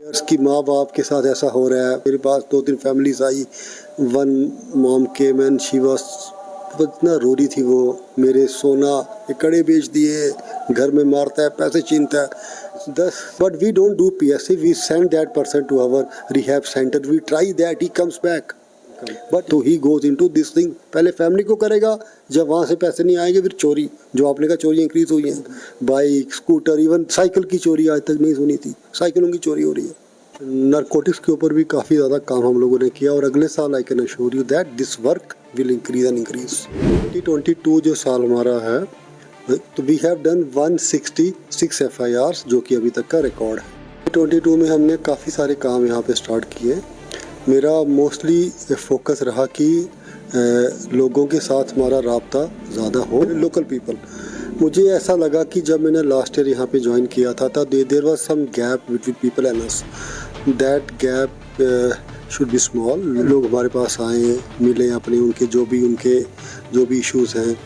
कि माँ बाप के साथ ऐसा हो रहा है। मेरे पास 2-3 families I, one mom came and she was, इतना रो रही थी वो। मेरे सोना के कड़े बेच दिए, घर में मारता है, पैसे छीनता है। But we don't do PSA, we send that person to our rehab centre, we try that he comes back, but तो he goes into this thing. पहले फैमिली को करेगा, जब वहाँ से पैसे नहीं आएंगे फिर चोरी, जो आपने कहा चोरी इंक्रीज हुई हैं, बाइक, स्कूटर, इवन साइकिल की चोरी आज तक नहीं सुनी थी, साइकिलों की चोरी हो रही है। नारकोटिक्स के ऊपर भी काफ़ी ज़्यादा काम हम लोगों ने किया और अगले साल आई can assure you that this work will increase and increase. 2022 जो साल हमारा है, तो वी हैव डन 166 FIRs, जो कि अभी तक का रिकॉर्ड है। 2022 में हमने काफ़ी सारे काम यहाँ पे स्टार्ट किए। मेरा मोस्टली फोकस रहा कि लोगों के साथ हमारा राब्ता ज़्यादा हो, लोकल पीपल। मुझे ऐसा लगा कि जब मैंने लास्ट ईयर यहाँ पे ज्वाइन किया था there was some gap between people and us, that gap should be small. लोग हमारे पास आए, मिले, अपने उनके जो भी इश्यूज़ हैं,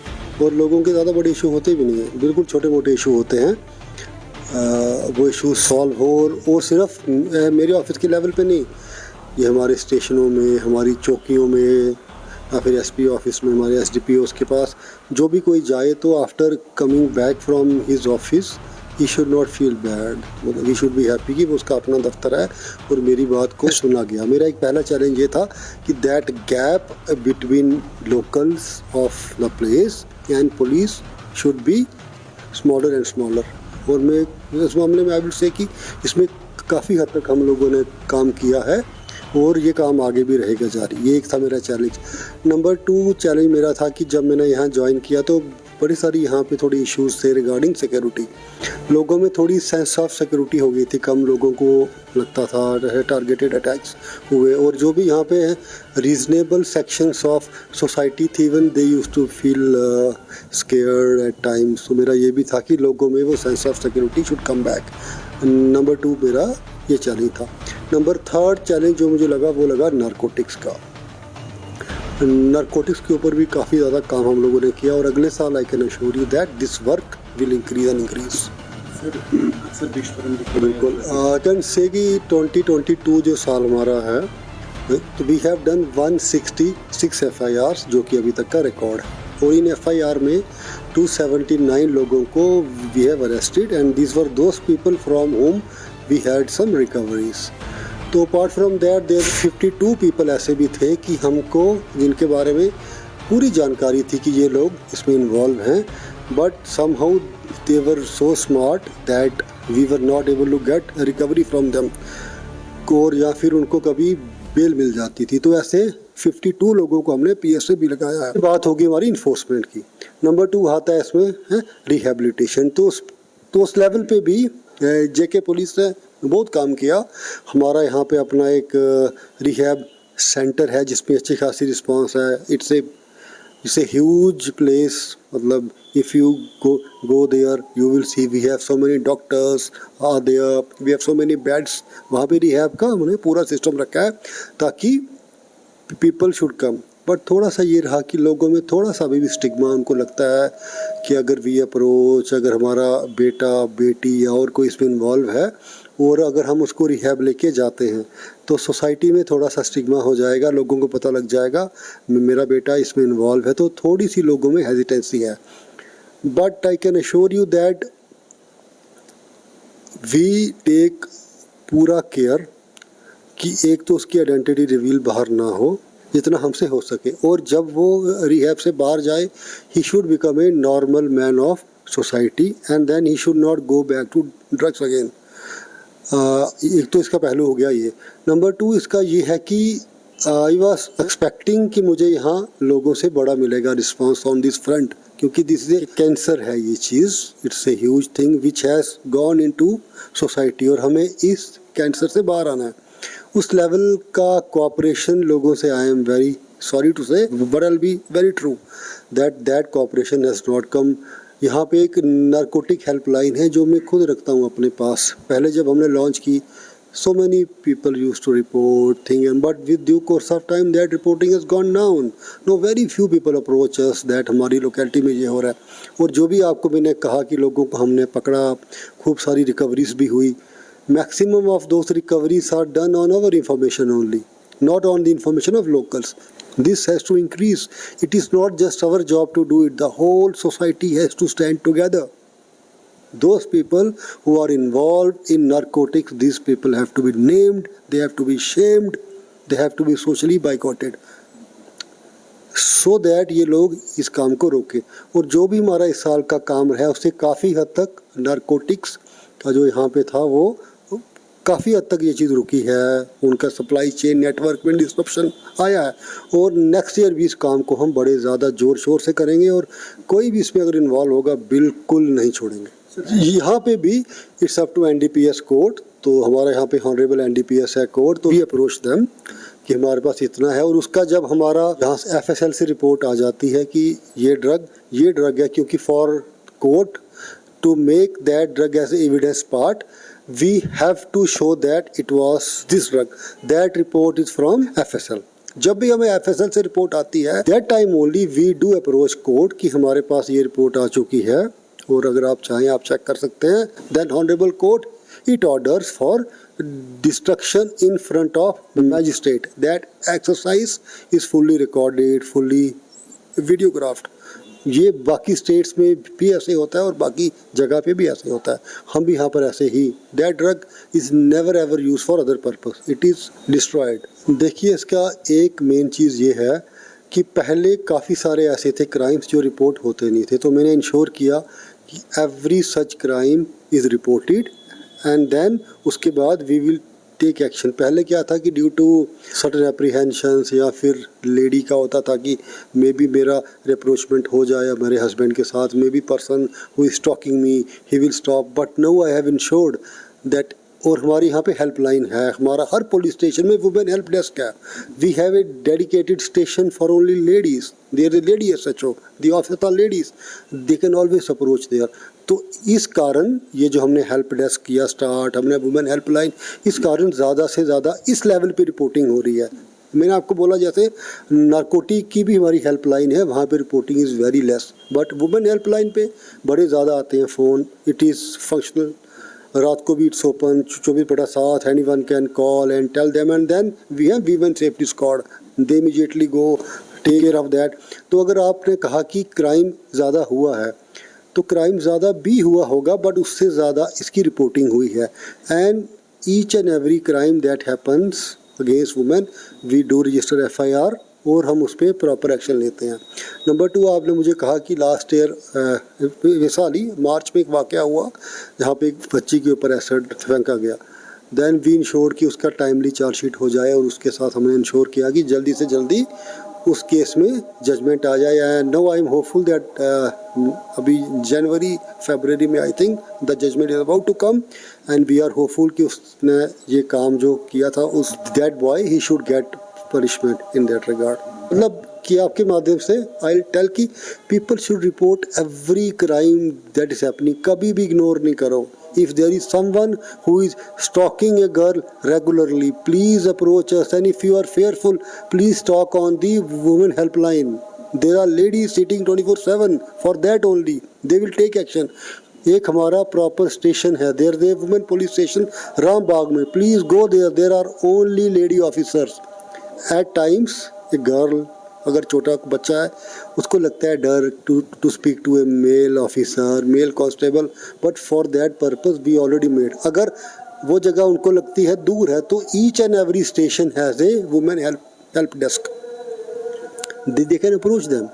और लोगों के ज़्यादा बड़े इशू होते भी नहीं हैं, बिल्कुल छोटे मोटे इशू होते हैं। वो इशू सॉल्व हो, और सिर्फ मेरे ऑफिस के लेवल पे नहीं, ये हमारे स्टेशनों में, हमारी चौकियों में, या फिर SP ऑफिस में, हमारे SDPOs के पास जो भी कोई जाए, तो after coming back from his office he should not feel bad, मतलब ही शुड बी हैप्पी कि वो उसका अपना दफ्तर है और मेरी बात को सुना गया। मेरा एक पहला चैलेंज ये था कि that gap between locals of the place and police should be smaller and smaller. और मैं इस मामले में आई विल से कि इसमें काफ़ी हद तक हम लोगों ने काम किया है और ये काम आगे भी रहेगा जारी। ये एक था मेरा चैलेंज। नंबर 2 चैलेंज मेरा था कि जब मैंने यहाँ ज्वाइन किया तो बड़ी सारी यहाँ पे थोड़ी इश्यूज थे रिगार्डिंग सिक्योरिटी। लोगों में थोड़ी सेंस ऑफ सिक्योरिटी हो गई थी, कम लोगों को लगता था टारगेटेड अटैक्स हुए, और जो भी यहाँ पे रीजनेबल सेक्शंस ऑफ सोसाइटी थी, even they used to feel scared at times. तो मेरा ये भी था कि लोगों में वो sense of security should come back. Number 2 मेरा ये चैलेंज था। नंबर 3 चैलेंज जो मुझे लगा वो लगा नारकोटिक्स का। नारकोटिक्स के ऊपर भी काफ़ी ज़्यादा काम हम लोगों ने किया और अगले साल आई can assure you that this work will increase and increase. बिल्कुल, आई कैन से कि 2022 जो साल हमारा है, तो वी हैव डन 166 FIRs, जो कि अभी तक का रिकॉर्ड है। और इन FIR में 279 लोगों को we have arrested and this were those people from home we had some recoveries। तो apart from that there 52 people ऐसे भी थे कि हमको जिनके बारे में पूरी जानकारी थी कि ये लोग इसमें इन्वॉल्व हैं, but somehow they were so smart that we were not able to get recovery from them, और या फिर उनको कभी बेल मिल जाती थी। तो ऐसे 52 लोगों को हमने PSA भी लगाया है। बात होगी हमारी इन्फोर्समेंट की। नंबर 2 आता है इसमें है रिहेबिलिटेशन। तो उस लेवल पे भी JK पुलिस ने बहुत काम किया। हमारा यहाँ पे अपना एक रिहैब सेंटर है जिसमें अच्छी खासी रिस्पांस है। इट्स ए ह्यूज प्लेस, मतलब if you go there you will see we have so many doctors are there, we have so many beds। वहाँ पे रिहैब का हमने पूरा सिस्टम रखा है ताकि पीपल शुड कम। बट थोड़ा सा ये रहा कि लोगों में थोड़ा सा अभी भी स्टिग्मा, उनको लगता है कि अगर वी अप्रोच, अगर हमारा बेटा बेटी या और कोई इसमें इन्वॉल्व है और अगर हम उसको रिहैब लेके जाते हैं तो सोसाइटी में थोड़ा सा स्टिग्मा हो जाएगा, लोगों को पता लग जाएगा मेरा बेटा इसमें इन्वॉल्व है, तो थोड़ी सी लोगों में हेजिटेंसी है। But I can assure you that we take पूरा केयर कि एक तो उसकी आइडेंटिटी रिवील बाहर ना हो जितना हमसे हो सके, और जब वो रिहैब से बाहर जाए he should become a normal man of society and then he should not go back to drugs again. एक तो इसका पहलू हो गया ये। नंबर 2 इसका ये है कि आई वॉज एक्सपेक्टिंग कि मुझे यहाँ लोगों से बड़ा मिलेगा रिस्पॉन्स ऑन दिस फ्रंट, क्योंकि दिस इज ए कैंसर है ये चीज़, it's a huge thing which has gone into society, और हमें इस कैंसर से बाहर आना है। उस लेवल का कोऑपरेशन लोगों से I am very sorry to say, but I will be very true that cooperation has not come. यहाँ पे एक नारकोटिक हेल्पलाइन है जो मैं खुद रखता हूँ अपने पास। पहले जब हमने लॉन्च की, so many people used to report thing, and but with due course of time that reporting has gone down। No, very few people approach us that हमारी लोकेलिटी में ये हो रहा है। और जो भी आपको मैंने कहा कि लोगों को हमने पकड़ा, खूब सारी रिकवरीज भी हुई, Maximum of those recoveries are done on our information only, not on the information of locals. This has to increase. It is not just our job to do it. The whole society has to stand together. Those people who are involved in narcotics, these people have to be named, they have to be shamed, they have to be socially boycotted. So that ये लोग इस काम को रोके. और जो भी हमारा इस साल का काम रहा है उससे काफ़ी हद तक नारकोटिक्स का जो यहाँ पे था वो काफ़ी हद तक ये चीज़ रुकी है. उनका सप्लाई चेन नेटवर्क में डिस्ट्रप्शन आया है. और नेक्स्ट ईयर भी इस काम को हम बड़े ज़्यादा ज़ोर शोर से करेंगे और कोई भी इसमें अगर इन्वॉल्व होगा बिल्कुल नहीं छोड़ेंगे. यहाँ पे भी it's up to NDPS court. तो हमारा यहाँ पे ऑनरेबल NDPS है कोर्ट. तो वी अप्रोच देम कि हमारे पास इतना है. और उसका जब हमारा यहाँ से FSL से रिपोर्ट आ जाती है कि ये ड्रग है, क्योंकि for court to make that drug as evidence part we have to show that it was this drug. That report is from FSL. जब भी हमें FSL से रिपोर्ट आती है that time only we do approach court कि हमारे पास ये report आ चुकी है और अगर आप चाहें आप चेक कर सकते हैं. Then honorable court it orders for destruction in front of magistrate. That exercise is fully recorded, fully videographed. ये बाकी स्टेट्स में भी ऐसे होता है और बाकी जगह पे भी ऐसे होता है. हम भी यहाँ पर ऐसे ही. That drug is never ever use for other purpose, it is destroyed. देखिए इसका एक मेन चीज़ ये है कि पहले काफ़ी सारे ऐसे थे क्राइम्स जो रिपोर्ट होते नहीं थे. तो मैंने इंश्योर किया कि every such crime is reported and then उसके बाद वी विल टेक एक्शन. पहले क्या था कि ड्यू टू सर्टेन एप्रीहेंशंस या फिर लेडी का होता था कि मे बी मेरा रिप्रोचमेंट हो जाए मेरे हस्बैंड के साथ, maybe person who is stalking me he will stop. But now I have ensured that. और हमारे यहाँ पे हेल्पलाइन है. हमारा हर पुलिस स्टेशन में वुमेन हेल्प डेस्क है. We have a dedicated station for only ladies. There is lady SHO, the officer are ladies, they can always approach there. तो इस कारण ये जो हमने हेल्प डेस्क किया स्टार्ट, हमने वुमेन हेल्पलाइन, इस कारण ज़्यादा से ज़्यादा इस लेवल पे रिपोर्टिंग हो रही है. मैंने आपको बोला जैसे नारकोटिक की भी हमारी हेल्पलाइन है, वहाँ पे reporting is very less. But women helpline पे बड़े ज़्यादा आते हैं फ़ोन. It is functional. रात को भी it's open 24/7. Anyone can call and tell them and then we have women safety squad. They immediately go take care of that. तो अगर आपने कहा कि क्राइम ज़्यादा हुआ है तो क्राइम ज़्यादा भी हुआ होगा बट उससे ज़्यादा इसकी रिपोर्टिंग हुई है. And each and every crime that happens against women we do register FIR और हम उस पर प्रॉपर एक्शन लेते हैं. नंबर 2, आपने मुझे कहा कि लास्ट ईयर साल ही मार्च में एक वाक़या हुआ जहाँ पे एक बच्ची के ऊपर एसिड फेंका गया. देन वी इंश्योर कि उसका टाइमली चार्जशीट हो जाए और उसके साथ हमने इंश्योर किया कि जल्दी से जल्दी उस केस में जजमेंट आ जाए. And no I am hopeful that अभी जनवरी फरवरी में I think the judgement is about to come and we are hopeful कि उसने ये काम जो किया था उस that boy he should get punishment in that regard. मतलब कि आपके माध्यम से I'll tell कि people should report every crime that is happening. कभी भी इग्नोर नहीं करो. If there is someone who is stalking a girl regularly, please approach us. And if you are fearful, please talk on the women helpline. There are ladies sitting 24/7 for that only. They will take action. एक हमारा proper station है. There they women police station Rambagh में. Please go there. There are only lady officers. At times a girl, अगर छोटा बच्चा है उसको लगता है डर to speak to a male officer, male constable. But for that purpose we already made. अगर वो जगह उनको लगती है दूर है तो each and every station has a women help desk. They can approach them.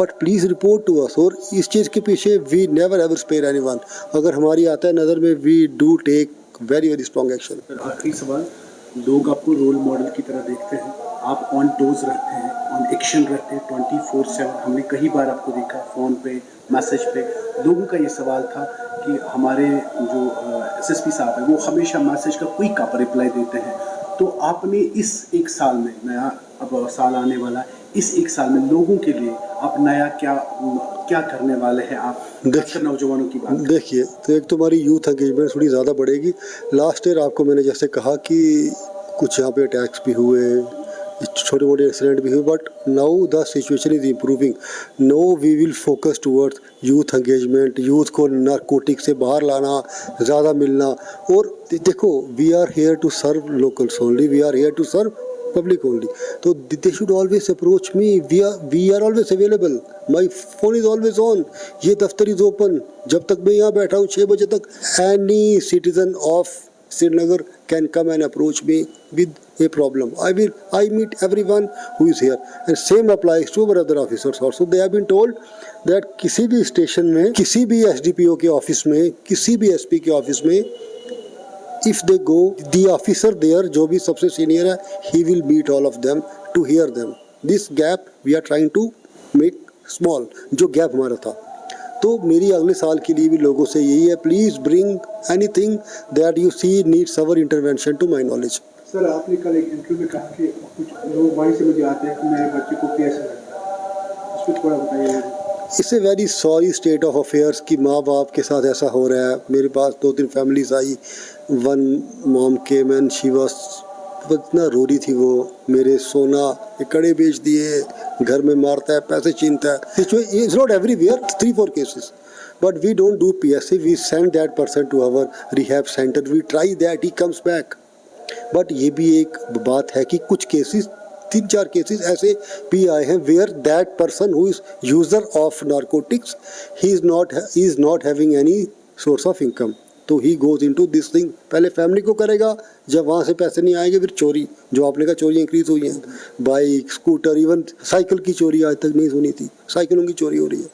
But please report to us. और इस चीज़ के पीछे we never ever spare anyone. अगर हमारी आता है नज़र में we do take very very strong action. आखिरी सवाल, लोग आपको रोल मॉडल की तरह देखते हैं, आप ऑन टोज रहते हैं, ऑन एक्शन रहते हैं 24/7. हमने कई बार आपको देखा फ़ोन पे, मैसेज पे. लोगों का ये सवाल था कि हमारे जो SSP साहब हैं वो हमेशा मैसेज का क्विक आप रिप्लाई देते हैं. तो आपने इस एक साल में, नया अब साल आने वाला है, इस एक साल में लोगों के लिए आप नया क्या करने वाले हैं आप? देखिए नौजवानों की बात देखिए, तो एक तो हमारी यूथ एंगेजमेंट थोड़ी ज़्यादा बढ़ेगी. लास्ट ईयर आपको मैंने जैसे कहा कि कुछ यहाँ पे अटैक्स भी हुए, छोटे मोटे एक्सीडेंट भी हुए, but now the situation is improving. No we will focus towards youth engagement, youth को नारकोटिक से बाहर लाना, ज़्यादा मिलना. और देखो, we are here to serve locals only, we are here to serve public only. तो they should always approach me, we are always available, my phone is always on, ये दफ्तर इज ओपन. जब तक मैं यहाँ बैठा हूँ 6 बजे तक, any citizen of Srinagar can come and approach me with a problem. I meet everyone who is here, and same applies to our other officers also. They have been told that किसी भी station में, किसी भी SDPO के office में, किसी भी SP के ऑफिस में, if they go, the officer there जो भी सबसे सीनियर है, he will meet all of them to hear them. This gap we are trying to make small, जो गैप हमारा था. तो मेरी अगले साल के लिए भी लोगों से यही है, please bring anything that you see needs our intervention to my knowledge. Sir, आपने कल एक इंटरव्यू में कहा कि कुछ लोग वहीं से मुझे आते हैं कि मेरे बच्चे को कैसे लगा, उसको थोड़ा बताइए. It's a very sorry state of affairs कि माँ बाप के साथ ऐसा हो रहा है. मेरे पास 2-3 families I. One mom came and she was, इतना रो रही थी वो, मेरे सोना के कड़े बेच दिए, घर में मारता है, पैसे छीनता है. Situation is not everywhere, 3-4 cases, but we don't do PSA, we send that person to our rehab centre, we try that, he comes back. But ये भी एक बात है कि कुछ केसेस, 3-4 केसेस ऐसे भी आए हैं where that person who is user of narcotics, he is not having any source of income. तो he goes into this thing. पहले फैमिली को करेगा, जब वहाँ से पैसे नहीं आएंगे फिर चोरी, जो आपने कहा चोरी इंक्रीज हुई हैं, बाइक, स्कूटर, इवन साइकिल की चोरी आज तक नहीं सुनी थी, साइकिलों की चोरी हो रही है.